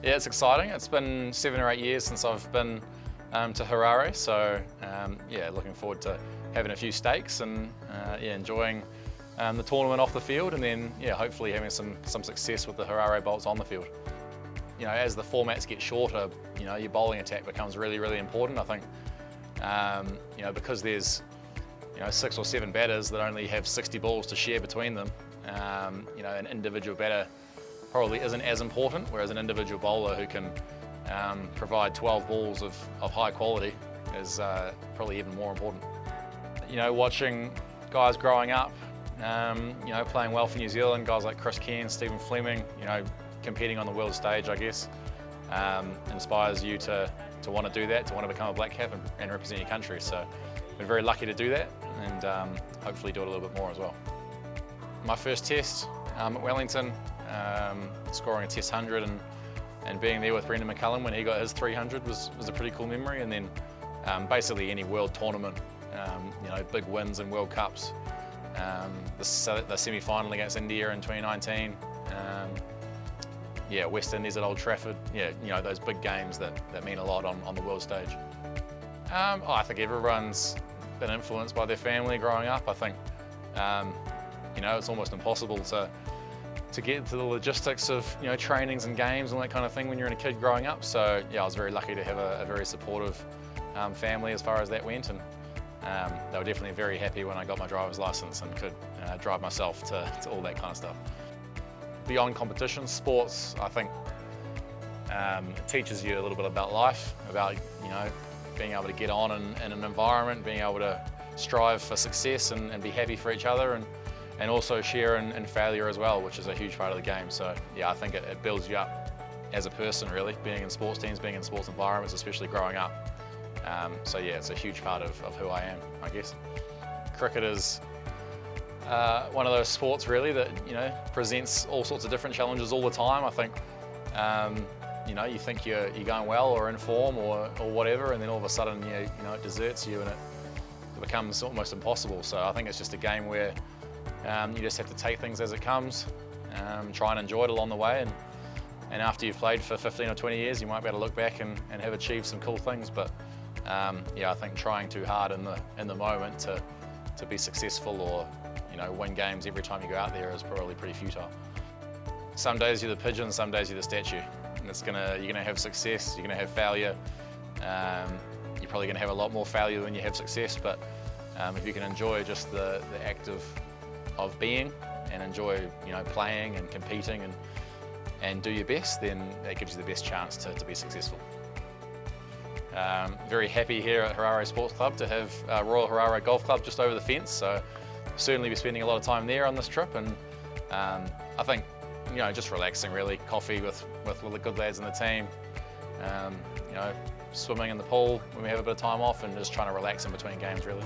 Yeah, it's exciting. It's been 7 or 8 years since I've been to Harare, so yeah, looking forward to having a few steaks and yeah, enjoying the tournament off the field, and then yeah, hopefully having some success with the Harare bolts on the field. You know, as the formats get shorter, you know, your bowling attack becomes really important. I think you know, because there's 6 or 7 batters that only have 60 balls to share between them, you know, an individual batter probably isn't as important, whereas an individual bowler who can provide 12 balls of high quality is probably even more important. You know, watching guys growing up, you know, playing well for New Zealand, guys like Chris Cairns, Stephen Fleming, you know, competing on the world stage, I guess, inspires you to want to do that, to want to become a black cap and represent your country. So I've been very lucky to do that, and hopefully do it a little bit more as well. My first test at Wellington, scoring a test 100 and being there with Brendan McCullum when he got his 300 was a pretty cool memory. And then basically any world tournament, you know, big wins in World Cups, the semi-final against India in 2019, yeah, West Indies at Old Trafford, yeah, you know, those big games that mean a lot on the world stage. I think everyone's been influenced by their family growing up. I think, you know, it's almost impossible to get into the logistics of, you know, trainings and games and that kind of thing when you're a kid growing up. So yeah, I was very lucky to have a very supportive family as far as that went, and they were definitely very happy when I got my driver's license and could drive myself to all that kind of stuff. Beyond competition, sports, I think it teaches you a little bit about life, about, you know, being able to get on in an environment, being able to strive for success and be happy for each other, and also share in failure as well, which is a huge part of the game. So yeah, I think it builds you up as a person, really, being in sports teams, being in sports environments, especially growing up. So yeah, it's a huge part of who I am, I guess. Cricket is one of those sports really that, you know, presents all sorts of different challenges all the time. I think you know, you think you're going well or in form or whatever, and then all of a sudden you know, it deserts you and it becomes almost impossible. So I think it's just a game where you just have to take things as it comes, try and enjoy it along the way, and after you've played for 15 or 20 years, you might be able to look back and have achieved some cool things. But yeah, I think trying too hard in the moment to be successful or, you know, win games every time you go out there is probably pretty futile. Some days you're the pigeon, some days you're the statue. And you're gonna have success, you're gonna have failure. You're probably gonna have a lot more failure than you have success, but if you can enjoy just the act of being and enjoy, you know, playing and competing and do your best, then that gives you the best chance to be successful. Very happy here at Harare Sports Club to have Royal Harare Golf Club just over the fence, so certainly be spending a lot of time there on this trip, and I think, you know, just relaxing really, coffee with all the good lads in the team, you know, swimming in the pool when we have a bit of time off, and just trying to relax in between games really.